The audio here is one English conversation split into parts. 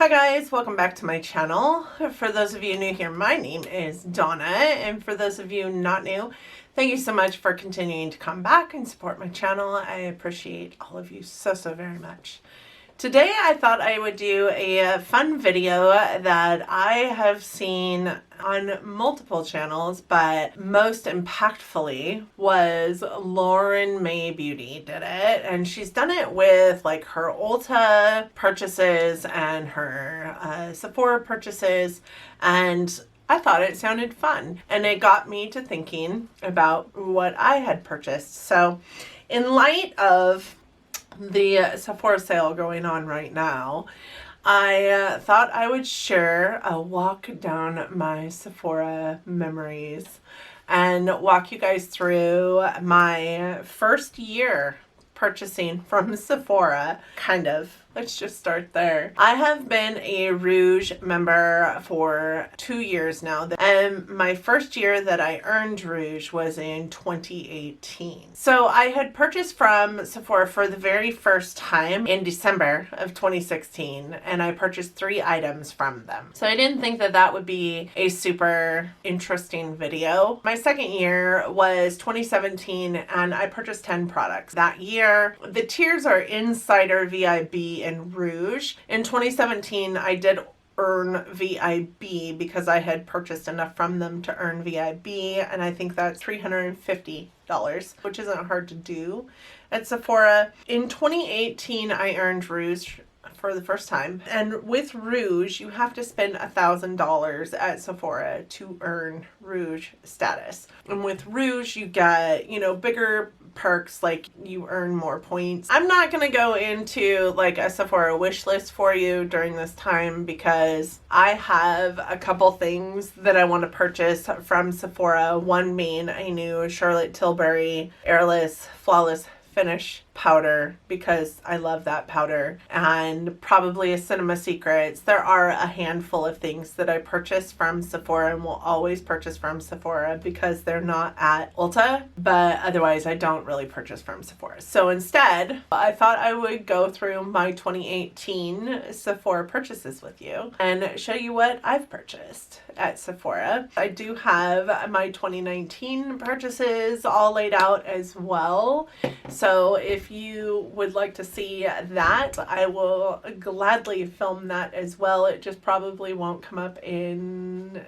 Hi guys, welcome back to my channel. For those of you new here, my name is Donna, and for those of you not new, thank you so much for continuing to come back and support my channel. I appreciate all of you so very much. Today I thought I would do a fun video that I have seen on multiple channels, but most impactfully was Lauren Mae Beauty did it, and she's done it with like her Ulta purchases and her Sephora purchases, and I thought it sounded fun, and it got me to thinking about what I had purchased. So in light of the Sephora sale going on right now, I thought I would share a walk down my Sephora memories and walk you guys through my first year purchasing from Sephora, kind of. Let's just start there. I have been a Rouge member for 2 years now, and my first year that I earned Rouge was in 2018. So I had purchased from Sephora for the very first time in December of 2016, and I purchased 3 items from them. So I didn't think that that would be a super interesting video. My second year was 2017, and I purchased 10 products that year. The tiers are Insider, VIB, and Rouge. In 2017, I did earn VIB because I had purchased enough from them to earn VIB, and I think that's $350, which isn't hard to do at Sephora. In 2018, I earned Rouge for the first time, and with Rouge, you have to spend $1,000 at Sephora to earn Rouge status. And with Rouge, you get, bigger perks, like you earn more points. I'm not going to go into like a Sephora wish list for you during this time because I have a couple things that I want to purchase from Sephora. One being a new Charlotte Tilbury Airless Flawless Finish powder because I love that powder, and probably a Cinema Secrets. There are a handful of things that I purchase from Sephora and will always purchase from Sephora because they're not at Ulta, but otherwise I don't really purchase from Sephora. So instead, I thought I would go through my 2018 Sephora purchases with you and show you what I've purchased at Sephora. I do have my 2019 purchases all laid out as well. So if you would like to see that, I will gladly film that as well. It just probably won't come up in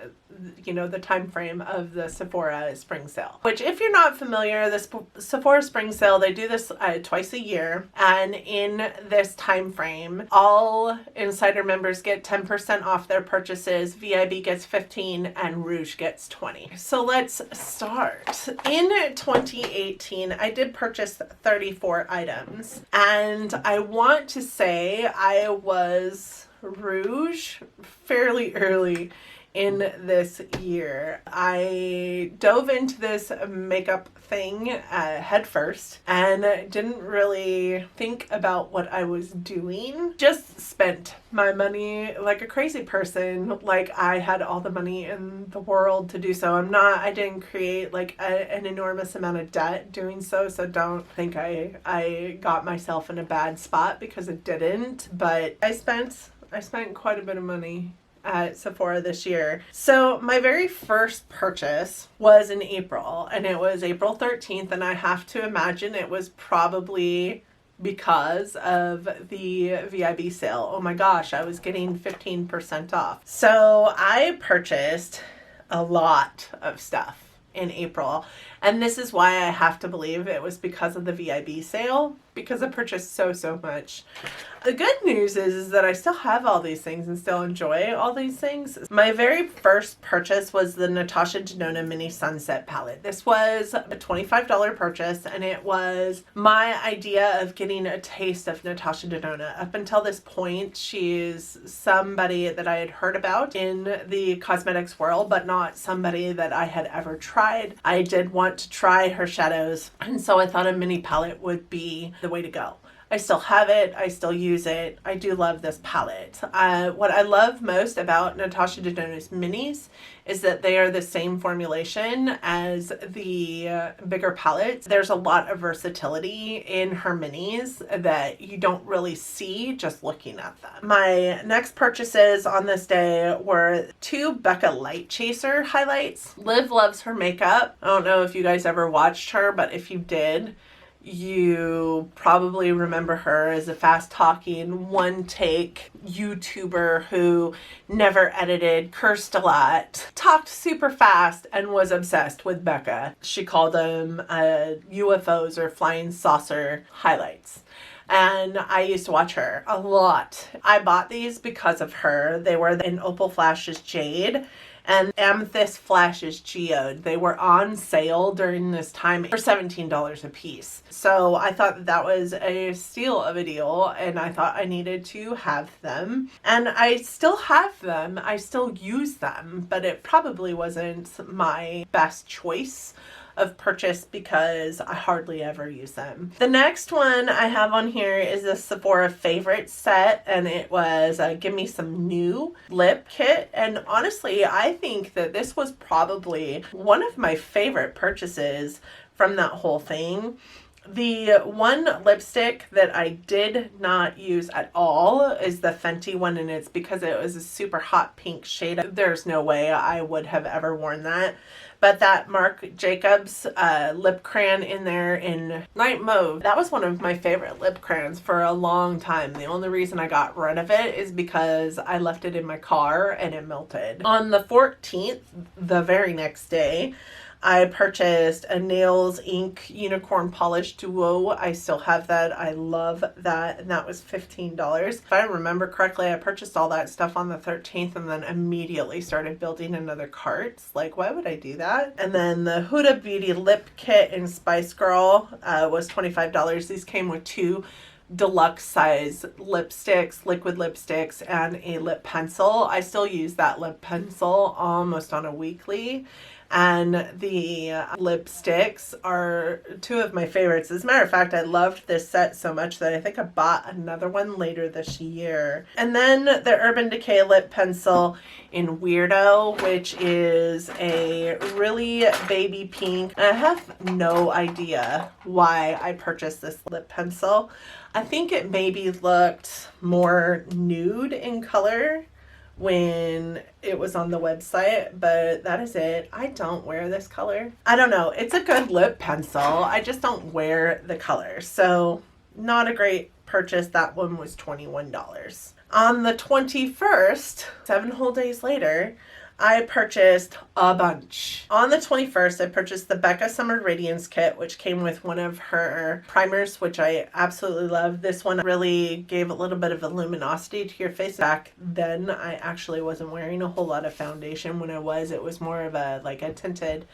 the time frame of the Sephora Spring Sale, which, if you're not familiar, this Sephora Spring Sale, they do this twice a year, and in this time frame, all Insider members get 10% off their purchases, VIB gets 15, and Rouge gets 20. So let's start. In 2018, I did purchase 34 items, and I want to say I was Rouge fairly early in this year. I dove into this makeup thing head first and didn't really think about what I was doing. Just spent my money like a crazy person, like I had all the money in the world to do so. I didn't create like an enormous amount of debt doing so don't think I got myself in a bad spot, because it didn't, but I spent quite a bit of money at Sephora this year. So my very first purchase was in April, and it was April 13th, and I have to imagine it was probably because of the VIB sale. Oh my gosh, I was getting 15% off. So I purchased a lot of stuff in April, and this is why I have to believe it was because of the VIB sale, because I purchased so much. The good news is that I still have all these things and still enjoy all these things. My very first purchase was the Natasha Denona Mini Sunset Palette. This was a $25 purchase, and it was my idea of getting a taste of Natasha Denona. Up until this point, she's somebody that I had heard about in the cosmetics world, but not somebody that I had ever tried. I did want to try her shadows, and so I thought a mini palette would be the way to go. I still have it. I still use it. I do love this palette. What I love most about Natasha Denon's minis is that they are the same formulation as the bigger palettes. There's a lot of versatility in her minis that you don't really see just looking at them. My next purchases on this day were 2 Becca Light Chaser highlights. Liv loves her makeup. I don't know if you guys ever watched her, but if you did, you probably remember her as a fast-talking, one-take YouTuber who never edited, cursed a lot, talked super fast, and was obsessed with Becca. She called them UFOs or flying saucer highlights. And I used to watch her a lot. I bought these because of her. They were in Opal Flash's Jade and Amethyst Flash's Geode. They were on sale during this time for $17 a piece. So I thought that was a steal of a deal, and I thought I needed to have them. And I still have them. I still use them, but it probably wasn't my best choice of purchase because I hardly ever use them. The next one I have on here is a Sephora favorite set, and it was Give Me Some New lip kit. And honestly, I think that this was probably one of my favorite purchases from that whole thing. The one lipstick that I did not use at all is the Fenty one, and it's because it was a super hot pink shade. There's no way I would have ever worn that. But that Marc Jacobs lip crayon in there in Night Mauve, that was one of my favorite lip crayons for a long time. The only reason I got rid of it is because I left it in my car and it melted. On the 14th, the very next day, I purchased a Nails Ink Unicorn Polish Duo. I still have that. I love that. And that was $15. If I remember correctly, I purchased all that stuff on the 13th and then immediately started building another cart. Like, why would I do that? And then the Huda Beauty Lip Kit in Spice Girl was $25. These came with 2 deluxe size lipsticks, liquid lipsticks, and a lip pencil. I still use that lip pencil almost on a weekly. And the lipsticks are 2 of my favorites. As a matter of fact, I loved this set so much that I think I bought another one later this year. And then the Urban Decay lip pencil in Weirdo, which is a really baby pink. I have no idea why I purchased this lip pencil. I think it maybe looked more nude in color when it was on the website, but that is it. I don't wear this color. I don't know. It's a good lip pencil. I just don't wear the color. So not a great purchase. That one was $21. On the 21st, 7 whole days later, I purchased a bunch. On the 21st, I purchased the Becca Summer Radiance Kit, which came with one of her primers, which I absolutely love. This one really gave a little bit of a luminosity to your face. Back then, I actually wasn't wearing a whole lot of foundation. When I was, it was more of a tinted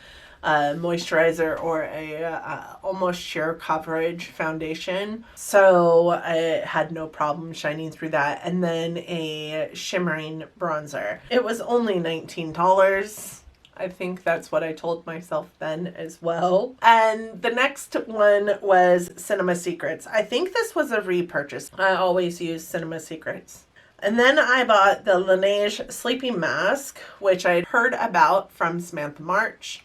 moisturizer or a almost sheer coverage foundation, so I had no problem shining through that. And then a shimmering bronzer. It was only $19. I think that's what I told myself then as well. And the next one was Cinema Secrets. I think this was a repurchase. I always use Cinema Secrets. And then I bought the Laneige Sleeping Mask, which I'd heard about from Samantha March.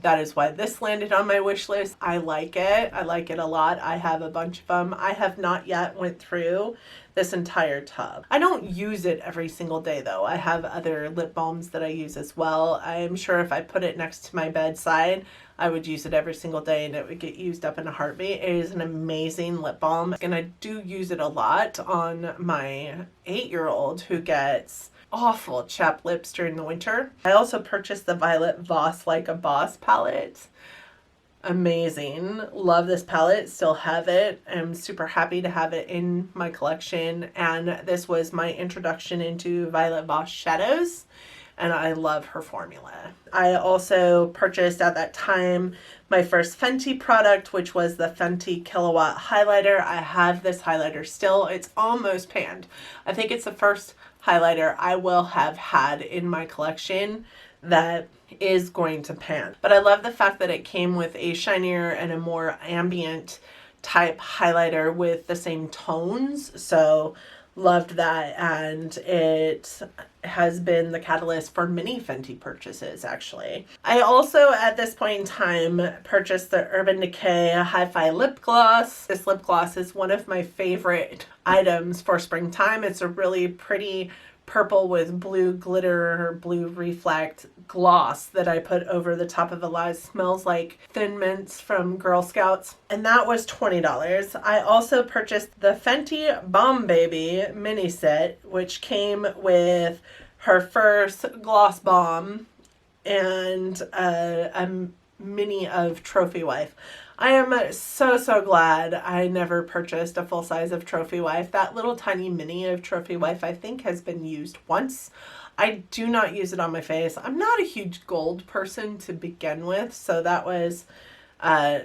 That is why this landed on my wish list. I like it. I like it a lot. I have a bunch of them. I have not yet went through this entire tub. I don't use it every single day though. I have other lip balms that I use as well. I'm sure if I put it next to my bedside, I would use it every single day and it would get used up in a heartbeat. It is an amazing lip balm, and I do use it a lot on my 8-year-old who gets awful chapped lips during the winter. I also purchased the Violet Voss Like a Boss palette. Amazing. Love this palette. Still have it. I'm super happy to have it in my collection. And this was my introduction into Violet Voss shadows. And I love her formula. I also purchased at that time my first Fenty product, which was the Fenty Kilowatt highlighter. I have this highlighter still. It's almost panned. I think it's the first highlighter I will have had in my collection that is going to pan. But I love the fact that it came with a shinier and a more ambient type highlighter with the same tones. So loved that, and it has been the catalyst for many Fenty purchases, actually. I also, at this point in time, purchased the Urban Decay Hi-Fi Lip Gloss. This lip gloss is one of my favorite items for springtime. It's a really pretty purple with blue glitter or blue reflect gloss that I put over the top of a lot. It smells like Thin Mints from Girl Scouts, and that was $20. I also purchased the Fenty Bomb Baby mini set, which came with her first gloss bomb and a mini of Trophy Wife. I am so glad I never purchased a full size of Trophy Wife. That little tiny mini of Trophy Wife, I think, has been used once. I do not use it on my face. I'm not a huge gold person to begin with, so that was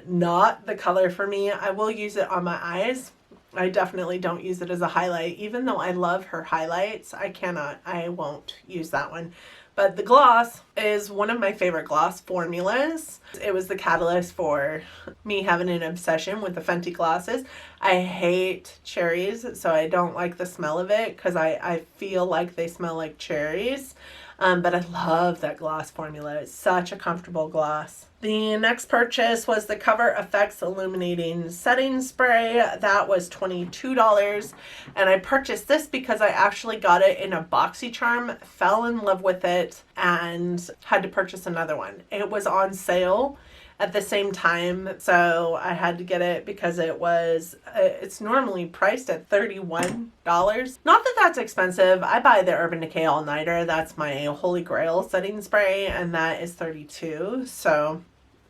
not the color for me. I will use it on my eyes. I definitely don't use it as a highlight. Even though I love her highlights, I won't use that one. But the gloss is one of my favorite gloss formulas. It was the catalyst for me having an obsession with the Fenty glosses. I hate cherries, so I don't like the smell of it because I feel like they smell like cherries. But I love that gloss formula. It's such a comfortable gloss. The next purchase was the Cover FX Illuminating Setting Spray. That was $22. And I purchased this because I actually got it in a BoxyCharm, fell in love with it, and had to purchase another one. It was on sale at the same time, so I had to get it because it's normally priced at $31. Not that that's expensive. I buy the Urban Decay All Nighter. That's my holy grail setting spray, and that is $32. So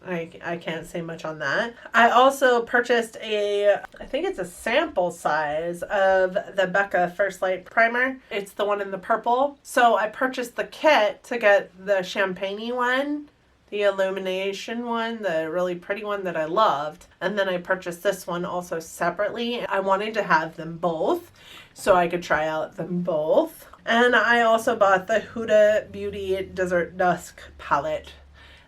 I can't say much on that. I also purchased I think it's a sample size of the Becca First Light Primer. It's the one in the purple. So I purchased the kit to get the champagne-y one, the illumination one, the really pretty one that I loved. And then I purchased this one also separately. I wanted to have them both so I could try out them both. And I also bought the Huda Beauty Desert Dusk palette.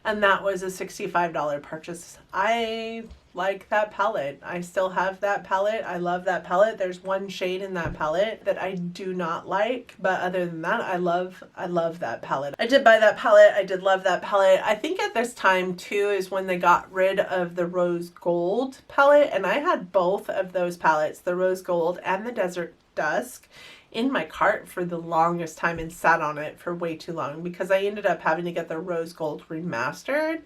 And that was a $65 purchase. I like that palette. I still have that palette. I love that palette. There's one shade in that palette that I do not like, but other than that, I love that palette. I did buy that palette. I did love that palette. I think at this time too is when they got rid of the Rose Gold palette, and I had both of those palettes, the Rose Gold and the Desert Dusk, in my cart for the longest time and sat on it for way too long because I ended up having to get the Rose Gold remastered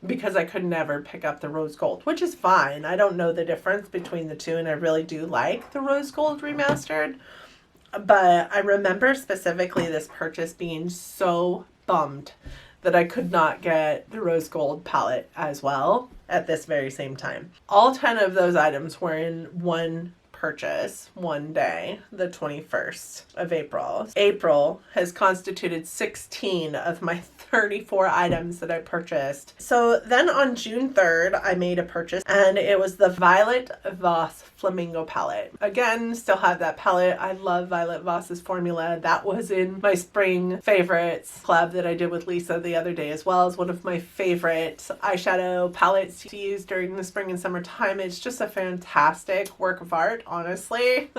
because I could never pick up the Rose Gold, which is fine. I don't know the difference between the two, and I really do like the Rose Gold remastered. But I remember specifically this purchase being so bummed that I could not get the Rose Gold palette as well at this very same time. All 10 of those items were in one purchase one day, the 21st of April. April has constituted 16 of my 34 items that I purchased. So then on June 3rd, I made a purchase, and it was the Violet Voss Flamingo palette. Again, still have that palette. I love Violet Voss's formula. That was in my spring favorites club that I did with Lisa the other day, as well as one of my favorite eyeshadow palettes to use during the spring and summertime. It's just a fantastic work of art, honestly.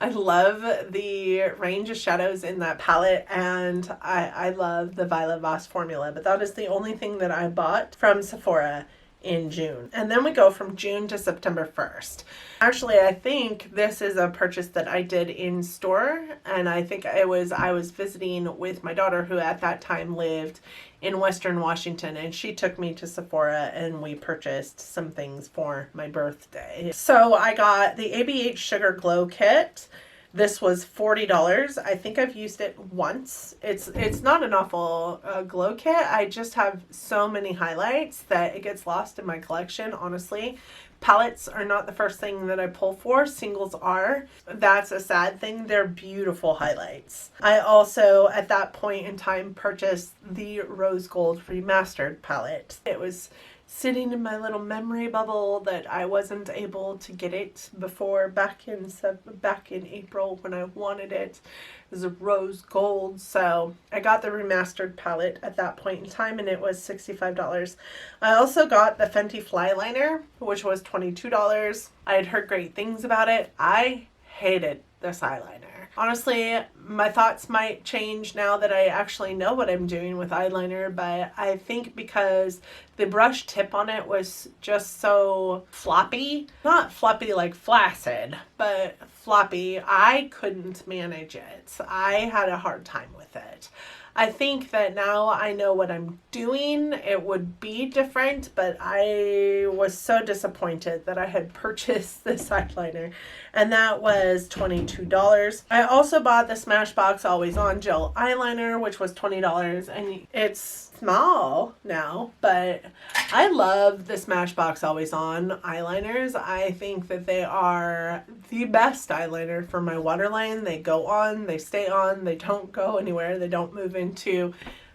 I love the range of shadows in that palette, and I love the Violet Voss formula, but that is the only thing that I bought from Sephora in June. And then we go from June to September 1st. Actually, I think this is a purchase that I did in store, and I think I was visiting with my daughter, who at that time lived in Western Washington, and she took me to Sephora and we purchased some things for my birthday. So I got the ABH Sugar Glow Kit. This was $40. I think I've used it once. It's not an awful glow kit. I just have so many highlights that it gets lost in my collection, honestly. Palettes are not the first thing that I pull for. Singles are. That's a sad thing. They're beautiful highlights. I also, at that point in time, purchased the Rose Gold Remastered palette. It was sitting in my little memory bubble that I wasn't able to get it before back in April when I wanted it. It was a rose gold, so I got the remastered palette at that point in time, and it was $65. I also got the Fenty Fly Liner, which was $22. I had heard great things about it. I hated this eyeliner. Honestly, my thoughts might change now that I actually know what I'm doing with eyeliner, but I think because the brush tip on it was just so floppy, not floppy like flaccid, but floppy, I couldn't manage it. I had a hard time with it. I think that now I know what I'm doing, it would be different, but I was so disappointed that I had purchased this eyeliner, and that was $22. I also bought the Smashbox Always On Gel Eyeliner, which was $20, and it's small now, but I love the Smashbox Always On eyeliners. I think that they are the best eyeliner for my waterline. They go on, they stay on, they don't go anywhere, they don't move into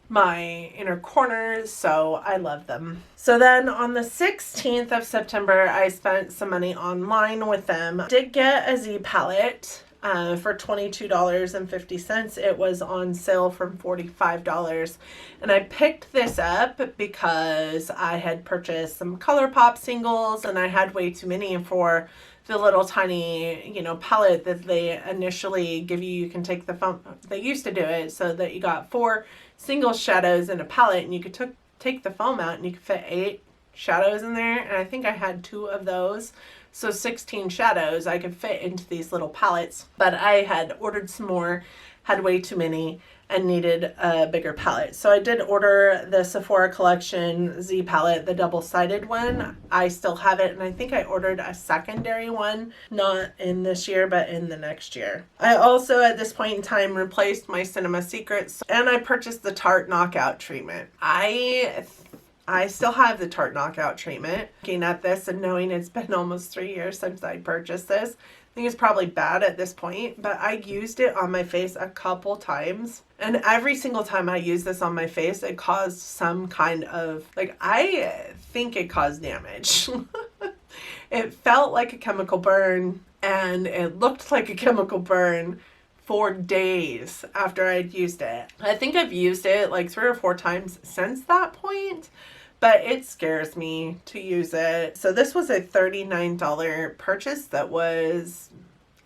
my inner corners, so I love them. So then on the 16th of September, I spent some money online with them. Did get a Z palette for $22.50. It was on sale from $45. And I picked this up because I had purchased some ColourPop singles and I had way too many for the little tiny, palette that they initially give you. You can take the foam. They used to do it so that you got 4 single shadows in a palette, and you could take the foam out and you could fit 8 shadows in there. And I think I had 2 of those. So 16 shadows I could fit into these little palettes, but I had ordered some more, had way too many, and needed a bigger palette. So I did order the Sephora Collection Z palette, the double-sided one. I still have it, and I think I ordered a secondary one, not in this year, but in the next year. I also, at this point in time, replaced my Cinema Secrets, and I purchased the Tarte Knockout treatment. I still have the Tarte Knockout treatment. Looking at this and knowing it's been almost 3 years since I purchased this, I think it's probably bad at this point, but I used it on my face a couple times. And every single time I used this on my face, it caused some kind of, I think it caused damage. It felt like a chemical burn, and it looked like a chemical burn for days after I'd used it. I think I've used it like 3 or 4 times since that point, but it scares me to use it. So this was a $39 purchase that was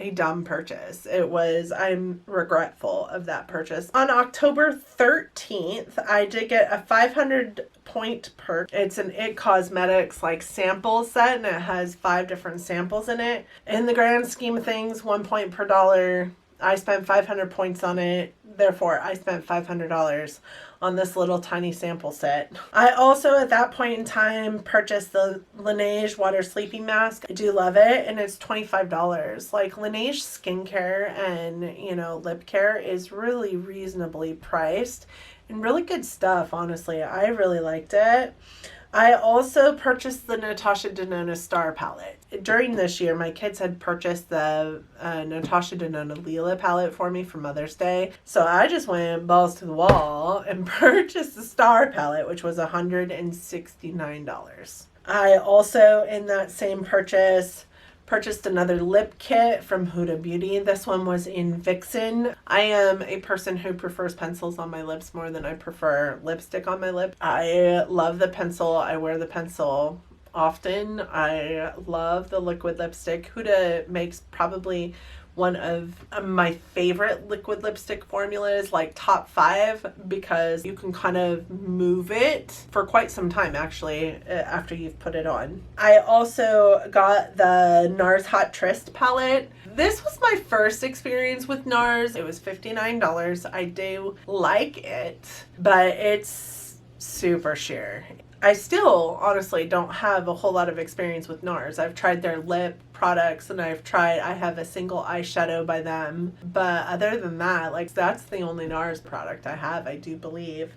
a dumb purchase. I'm regretful of that purchase. On October 13th, I did get a 500 point perk. It's an IT Cosmetics sample set, and it has 5 different samples in it. In the grand scheme of things, 1 point per dollar. I spent 500 points on it, therefore I spent $500 on this little tiny sample set. I also, at that point in time, purchased the Laneige Water Sleeping Mask. I do love it, and it's $25. Laneige skincare and, lip care is really reasonably priced and really good stuff, honestly. I really liked it. I also purchased the Natasha Denona Star palette. During this year, my kids had purchased the Natasha Denona Lila palette for me for Mother's Day. So I just went balls to the wall and purchased the Star palette, which was $169. I also, in that same purchase, purchased another lip kit from Huda Beauty. This one was in Vixen. I am a person who prefers pencils on my lips more than I prefer lipstick on my lip. I love the pencil. I wear the pencil often. I love the liquid lipstick. Huda makes probably one of my favorite liquid lipstick formulas, top 5, because you can kind of move it for quite some time actually after you've put it on. I also got the NARS Hot Tryst palette. This was my first experience with NARS. It was $59. I do like it, but it's super sheer. I still honestly don't have a whole lot of experience with NARS. I've tried their lip products, and I have a single eyeshadow by them, but other than that, that's the only NARS product I have, I do believe.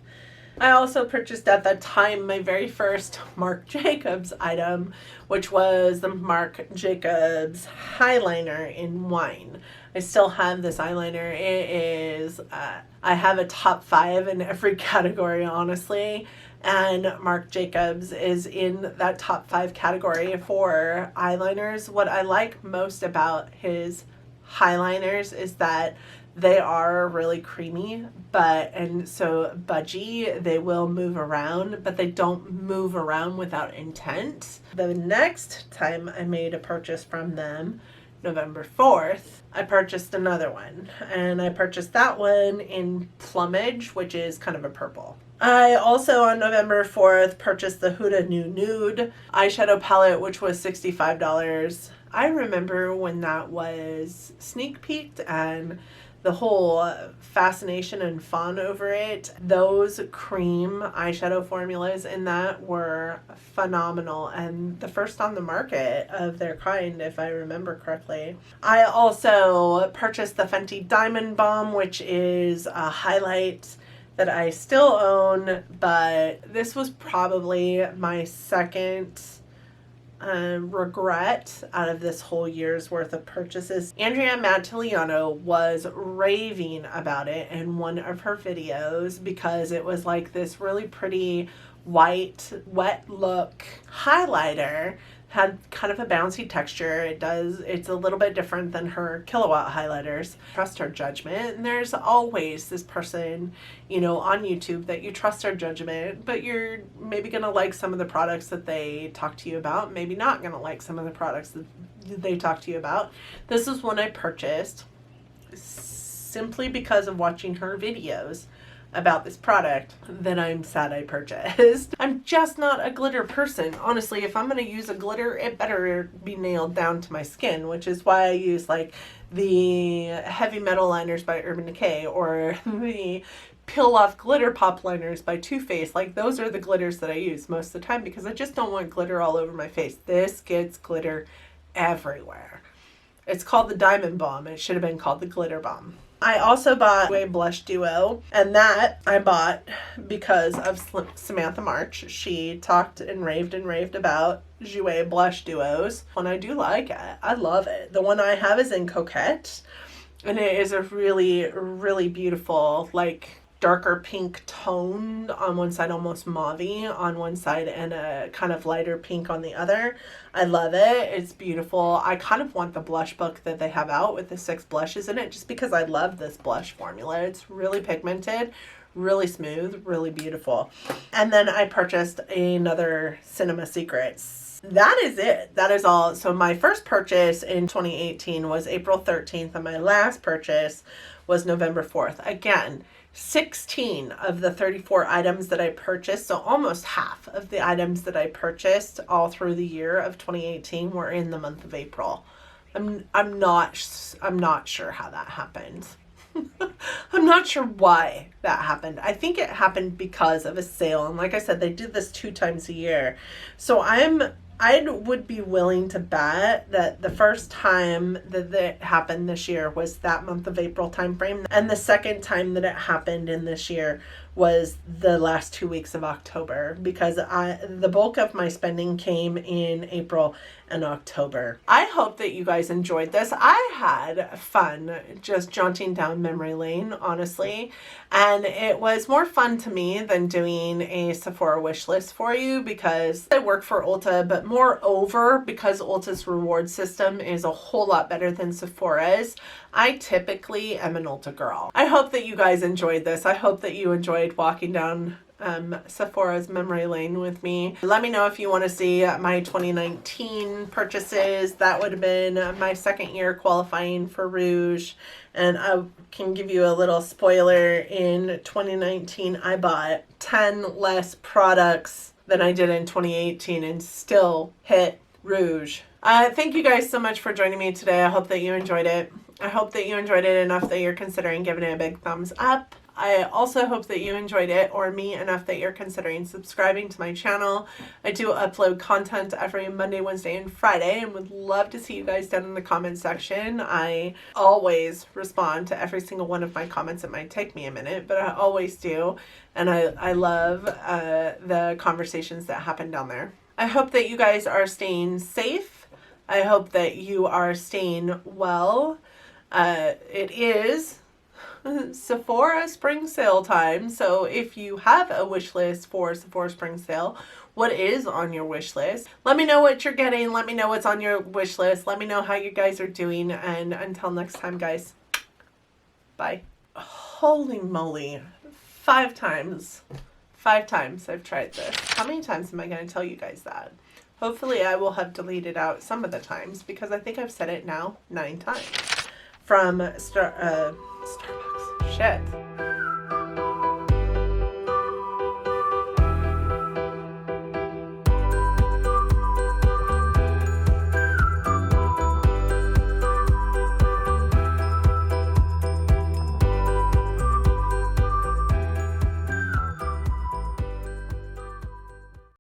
I also purchased at that time my very first Marc Jacobs item, which was the Marc Jacobs Highliner in Wine. I still have this eyeliner. It is, I have a top 5 in every category, honestly. And Marc Jacobs is in that top 5 category for eyeliners. What I like most about his highliners is that they are really creamy, and so budgy. They will move around, but they don't move around without intent. The next time I made a purchase from them, November 4th, I purchased another one, and I purchased that one in Plumage, which is kind of a purple. I also, on November 4th, purchased the Huda New Nude eyeshadow palette, which was $65. I remember when that was sneak peeked and the whole fascination and fawn over it. Those cream eyeshadow formulas in that were phenomenal and the first on the market of their kind, if I remember correctly. I also purchased the Fenty Diamond Balm, which is a highlight that I still own, but this was probably my second regret out of this whole year's worth of purchases. Andrea Mattiliano was raving about it in one of her videos because it was like this really pretty white wet look highlighter. Had kind of a bouncy texture. It's a little bit different than her Killawatt highlighters. Trust her judgment. And there's always this person, on YouTube that you trust their judgment, but you're maybe going to like some of the products that they talk to you about, maybe not going to like some of the products that they talk to you about. This is one I purchased simply because of watching her videos about this product that I'm sad I purchased. I'm just not a glitter person. Honestly, if I'm going to use a glitter, it better be nailed down to my skin, which is why I use like the heavy metal liners by Urban Decay or the peel off glitter pop liners by Too Faced. Like those are the glitters that I use most of the time because I just don't want glitter all over my face. This gets glitter everywhere. It's called the Diamond Balm. It should have been called the Glitter Balm. I also bought a blush duo, and that I bought because of Samantha March. She talked and raved about Jouer blush duos. When I do like it, I love it. The one I have is in Coquette, and it is a really, really beautiful, like darker pink tone on one side, almost mauve-y on one side, and a kind of lighter pink on the other. I love it. It's beautiful. I kind of want the blush book that they have out with the 6 blushes in it just because I love this blush formula. It's really pigmented, really smooth, really beautiful. And then I purchased another Cinema Secrets. That is it. That is all. So my first purchase in 2018 was April 13th, and my last purchase was November 4th. Again, 16 of the 34 items that I purchased, so almost half of the items that I purchased all through the year of 2018 were in the month of April. I'm not sure how that happened. I'm not sure why that happened. I think it happened because of a sale, and like I said, they did this 2 times a year. So I would be willing to bet that the first time that it happened this year was that month of April timeframe, and the second time that it happened in this year was the last 2 weeks of October, because the bulk of my spending came in April and October. I hope that you guys enjoyed this. I had fun just jaunting down memory lane, honestly, and it was more fun to me than doing a Sephora wish list for you because I work for Ulta, but moreover, because Ulta's reward system is a whole lot better than Sephora's, I typically am an Ulta girl. I hope that you guys enjoyed this. I hope that you enjoyed walking down Sephora's memory lane with me. Let me know if you want to see my 2019 purchases. That would have been my second year qualifying for Rouge, and I can give you a little spoiler. In 2019 I bought 10 less products than I did in 2018 and still hit Rouge. Thank you guys so much for joining me today. I hope that you enjoyed it. I hope that you enjoyed it enough that you're considering giving it a big thumbs up. I also hope that you enjoyed it, or me, enough that you're considering subscribing to my channel. I do upload content every Monday, Wednesday, and Friday, and would love to see you guys down in the comment section. I always respond to every single one of my comments. It might take me a minute, but I always do, and I love the conversations that happen down there. I hope that you guys are staying safe. I hope that you are staying well. It is Sephora Spring Sale time. So if you have a wish list for Sephora Spring Sale, what is on your wish list? Let me know what you're getting. Let me know what's on your wish list. Let me know how you guys are doing. And until next time, guys, bye. Holy moly. 5 times. 5 times I've tried this. How many times am I going to tell you guys that? Hopefully I will have deleted out some of the times because I think I've said it now 9 times. From Starbucks. Shit.